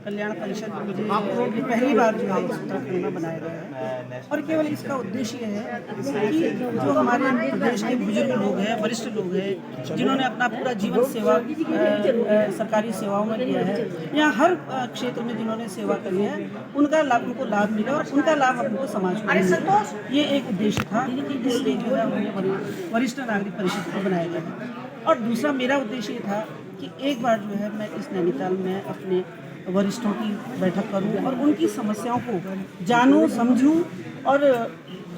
कल्याण परिषद मुझे ये पहली बार जो है इस उत्तराखंड में बनाया गया है और केवल इसका उद्देश्य ये है कि जो हमारे प्रदेश के बुजुर्ग लोग हैं, वरिष्ठ लोग हैं, जिन्होंने अपना पूरा जीवन सेवा सरकारी सेवाओं में दिया है या हर क्षेत्र में जिन्होंने सेवा करी है, उनको लाभ मिले और उनका लाभ हमको समाज को मिले। ये एक उद्देश्य था, इसलिए जो है हमने वरिष्ठ नागरिक परिषद को बनाया गया है। और दूसरा मेरा उद्देश्य ये था कि एक बार जो है मैं इस नैनीताल में अपने वरिष्ठों की बैठक करूं और उनकी समस्याओं को जानूं, समझूं और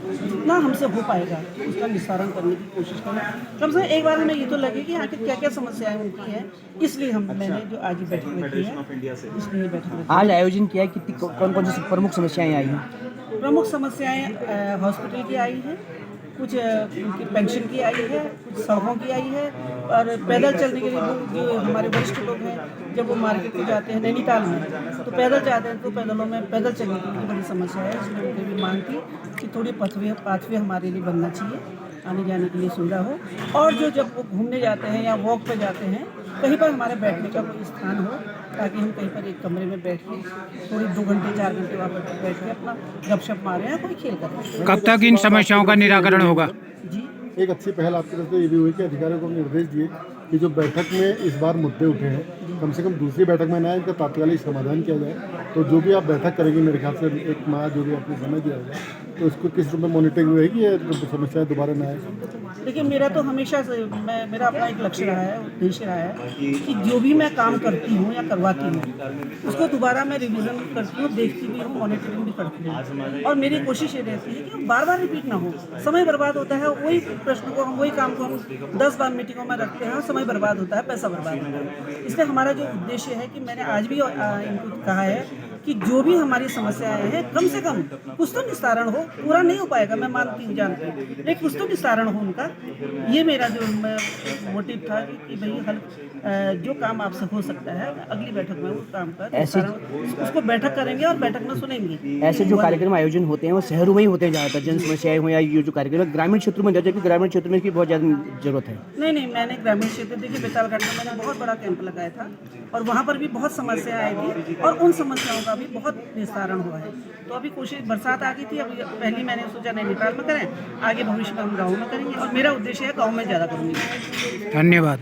जितना हमसे हो पाएगा उसका निस्तारण करने की कोशिश करूं। कम से कम एक बार हमें ये तो लगे कि आखिर क्या क्या समस्याएं उनकी हैं, इसलिए मैंने जो आज ही बैठक रखी है, इसलिए बैठक आज आयोजन किया है। कितनी कौन कौन सी प्रमुख समस्याएं आई हैं? प्रमुख समस्याएं हॉस्पिटल की आई हैं, कुछ उनकी पेंशन की आई है, कुछ सड़कों की आई है और पैदल चलने के लिए जो हमारे वरिष्ठ लोग हैं, जब वो मार्केट को जाते हैं नैनीताल में तो पैदल जाते हैं, तो पैदलों में पैदल चलने की भी बड़ी समस्या है। इसलिए उनकी भी मांग थी कि थोड़ी पाथवे हमारे लिए बनना चाहिए, आने जाने के लिए सुविधा हो। और जब वो घूमने जाते हैं या वॉक पर जाते हैं, कहीं पर हमारे बैठने का कोई स्थान हो, ताकि हम कहीं पर एक कमरे में बैठ के थोड़ी 2 घंटे 4 घंटे वहाँ पर बैठ के अपना गपशप मारें या कोई खेल करें। कब तक इन समस्याओं का निराकरण होगा? जी, एक अच्छी पहल आपकी तरफ से ये भी हुई कि अधिकारियों को निर्देश दिए कि जो बैठक में इस बार मुद्दे उठे हैं, कम से कम दूसरी बैठक में ना इनका तात्कालिक समाधान किया जाए। तो जो भी आप बैठक करेंगे, मेरे ख्याल से 1 माह जो भी आपको समय दिया जाए, तो इसको किस रूप में मॉनिटरिंग रहेगी, ये समस्याएं दोबारा ना आए। देखिए, मेरा तो हमेशा से मेरा अपना एक लक्ष्य रहा है, उद्देश्य रहा है कि जो भी मैं काम करती हूँ या करवाती हूँ उसको दोबारा मैं रिवीजन करती हूँ, देखती भी हूँ, मॉनिटरिंग भी करती हूँ। और मेरी कोशिश ये रहती है कि वो बार बार रिपीट ना हो। समय बर्बाद होता है, वही प्रश्न को हम, वही काम को हम 10 बार मीटिंगों में रखते हैं, समय बर्बाद होता है, पैसा बर्बाद होता है। इसलिए हमारा जो उद्देश्य है कि मैंने आज भी इनको कहा है कि जो भी हमारी समस्याएं हैं, कम से कम कुछ तो निस्तारण हो। पूरा नहीं हो पाएगा, मैं मानती हूँ, जानती हूँ, लेकिन कुछ तो निस्तारण हो उनका। ये मेरा जो मोटिव था कि भाई हल जो काम आपसे हो सकता है अगली बैठक में वो काम का निस्तारण, उसको बैठक करेंगे और बैठक में सुनेंगे। ऐसे जो कार्यक्रम आयोजन होते हैं वो शहरों में ही होते हैं ज़्यादातर, जन समस्याएं हो या ये जो कार्यक्रम ग्रामीण क्षेत्रों में होते हैं, ग्रामीण क्षेत्र में इसकी बहुत ज़्यादा जरूरत है। नहीं, मैंने ग्रामीण क्षेत्र, देखिए बेतालघाट में मैंने बहुत बड़ा कैंप लगाया था और वहाँ पर भी बहुत समस्याएं आई थी और उन समस्याओं का भी बहुत निस्तारण हुआ है। तो अभी कोशिश, बरसात आ गई थी, अभी पहली मैंने सोचा नैनीताल में करें, आगे भविष्य में हम गाँव में करेंगे और मेरा उद्देश्य है गाँव में ज़्यादा करूँगी। धन्यवाद।